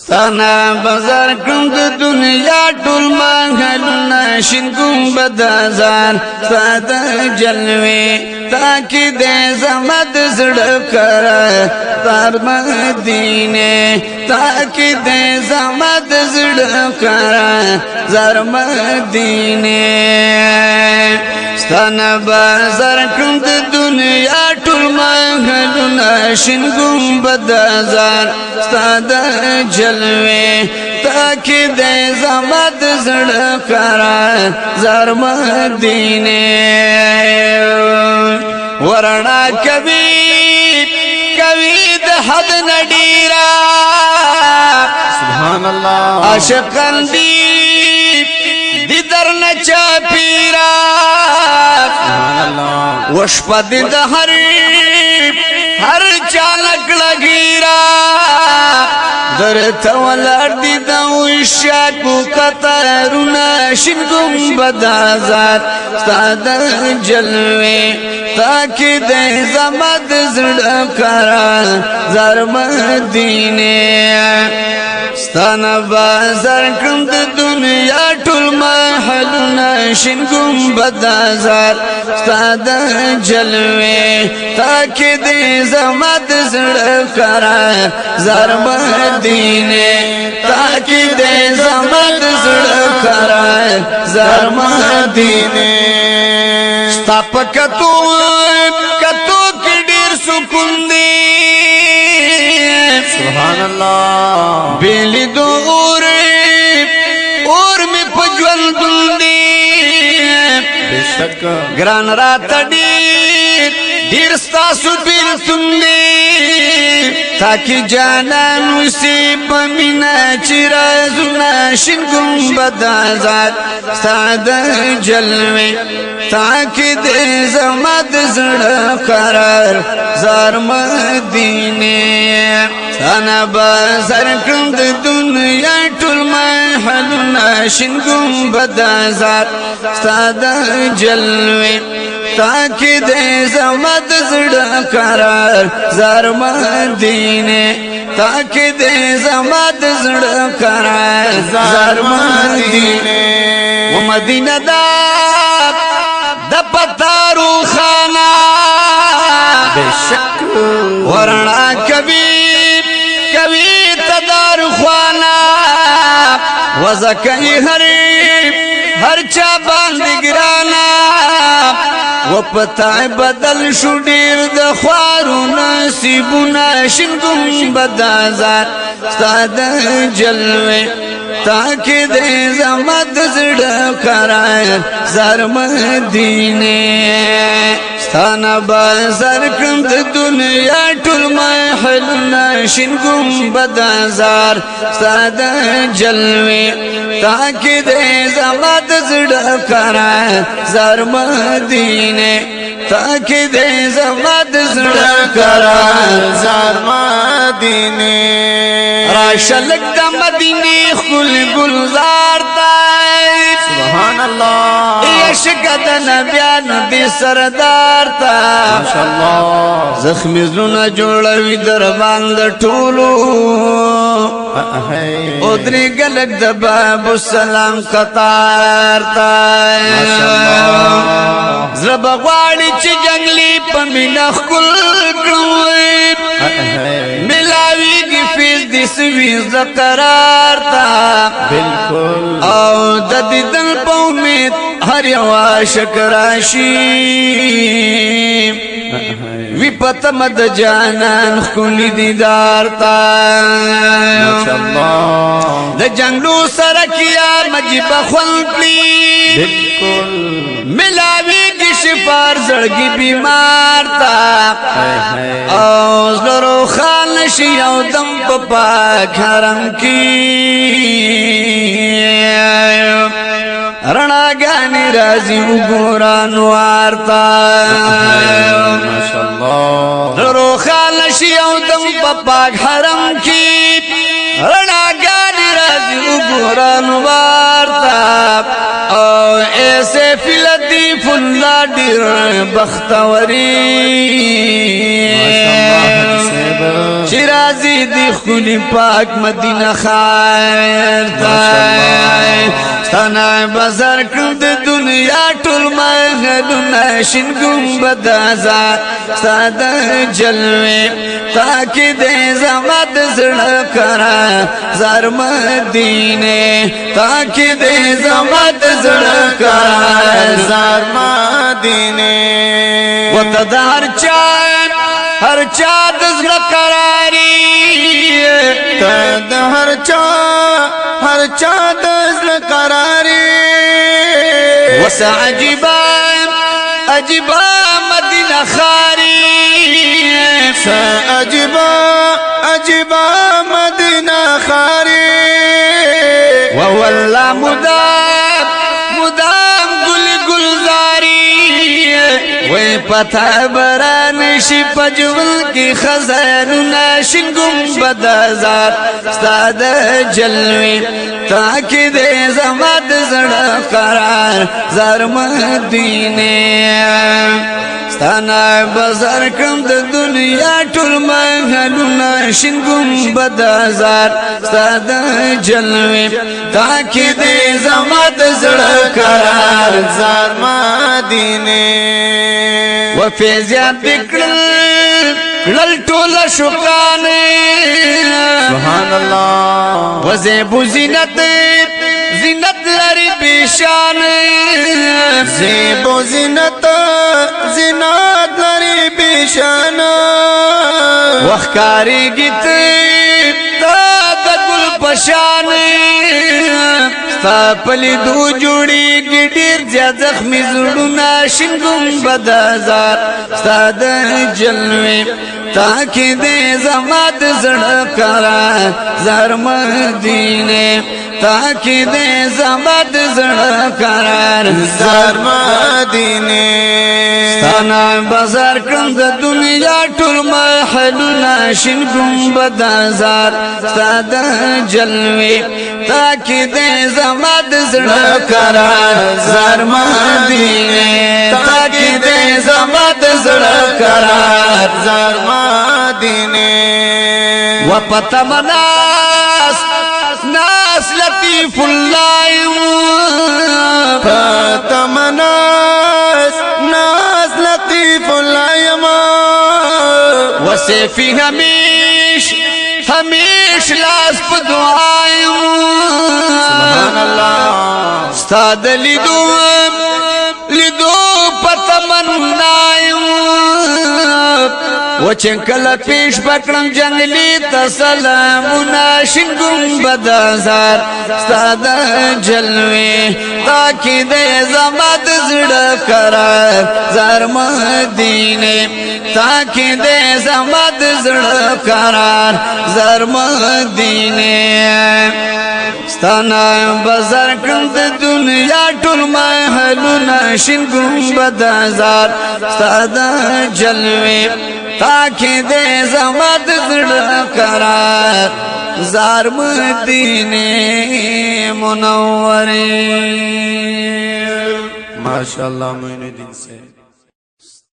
ستانا بزر کم د دنیا ټول مغلونه شین ګمبد ازان ستا د جلوې تاکي دې زما د زړه کره تر مدینه تاکي دې زما د زړه کره زر مدینه ستانا بزر کم د دنیا ټول مغلونه شین ګمبد ازان ستا د جلوے تاکي دې زما د زړه کره زر مدینه ورنا کوي د حد نډیرا سبحان الله عاشقان دی درنه چاپیرا سبحان الله وشپد د هر چالک لګیرا درته ولر دي د وشاکو قطرونه شین ګمبد ازاد ستا د جلوې تاکي دې زما د زړه کره زر مدینه ستانه بازار کړم د دنیا ټول محلونه شین ګمبد ازاد ستا د جلوې تاکي دې زما د زړه کره زر مدینه تاکي دې زما د زړه کره زر مدینه ستا په کتو کې ډېر سکون دی سبحان الله بیلی دو اور می پجول دندی بشک گران رات دیر ستاسو بیلتون دی تاکی جانان وسی پمینا چی رازونا شین گمبد ازاد ستا د جلوے تاکی دے زما د زړه قرار زار مدینه ستانا بازار کړم د دنیا ټول محلونه شین ګمبد ازاد ستا د جلوې تاکي دې زما د زړه قرار زار مدینه تاکي دې زما د زړه قرار زار مدینه و مدینه د پتارو خانه بشک ورنا کوي تدار خوانا وزکای هر چا باندې ګرانا و پتا بدل شو ډیر د خوارو نصیبونه شین ګمبد ازاد ستا د جلوې تاکي دې زما د زړه قرار زر مدینه ستانا بازار کړم د دنیا ټول محلونه شین ګمبد ازاد ستا د جلوې تاکي دې زما د زړه قرار زر مدینه تاکي دې زما د زړه قرار زار مدینه راشلک د مدینه خل گلزار تای سبحان الله عشق د نبیانو دی سردار تا ماشاءالله زخمی زلونه جوړوي در باندې ټولو او درې ګلک د باب السلام قطار تا ماشاءالله زړه بغواړي چې جنگلی په مینا خل کړوي ملاویږي فیض دې سوي ز قرار تا بالکل او د دیدن په امید هر یو عاشق راشي وی پته مد جانان خونی دیدار تا ماشاءالله د جنگلو سره کیا مجيب خلقلی بالکل ملاوی کی شفار زړګي بیمار تا او زرو خان شي او دم په پاک حرم کی رڼاګانی راځي وګوران وارتا ماشاءالله روخان شي او دم په پاک حرم کی رڼاګانی راځي وګوران وارتا او ایسے فلطیف الله ډیر بختوري شرازي دي خوني پاک مدینه خیر ستانا بازار کړم د دنیا ټول مغلونه شین ګمبد آزاد ساده جلوه تاکي دې زما د زړه کرا زار مدینه تاکي دې زما د زړه کرا زار مدینه وتدار هر چا د زړه قراري تد هر چا د زړه قراري وس عجيبا مدینه خاري عجيبا مدینه خاري والله مدام گلزاری وی پتا بران شي پجول کی خزانونه شین گنبد آزاد ستاد جلوه تاکي دې زما د زړه قرار زار مدینه ستانا بازار کم د دنیا ټول مغلونه شین گنبد آزاد ستاد جلوه تاکي دې زما د زړه قرار زار مدینه وفیزیات بکړل ټول شوقان سبحان الله وزيب زینت لري بشان زیب زینت لري بشان وخکاری گیت د ګل پشان ستا پلی دو جوړی ګډیر زخمی زړونه شین گنبد آزاد ستا د جلوه تاکي دې زما د زړه قرار زار مدینه تاکي دې زما د زړه قرار زار مدینه ستانا بازار کړم د دنیا ټول محلونه شین گنبد آزاد ستا د جلوه تاکي دې زما د زړه قرار زار مدینه تاکي دې زما د زړه قرار زار مدینه وپتا ناس لطیف الله فتمناس ناس لطیف الله وسیفی همیش لاس په دعای سبحان الله استاد لیدو پتمنای وچنکل پیش بکړم جنگلی تسلامونه شین گنبد آزاد استاد جلوه تاکي دې زما د زړه قرار زار مدینه تاکي دې زما د زړه قرار زار مدینه ستانا بازار کړم د دنیا ټول محلونه شین گنبد آزاد ستاد جلوه تاکي دې زما د زړه قرار زار مدینه منوره ماشاءاللہ معین الدین سے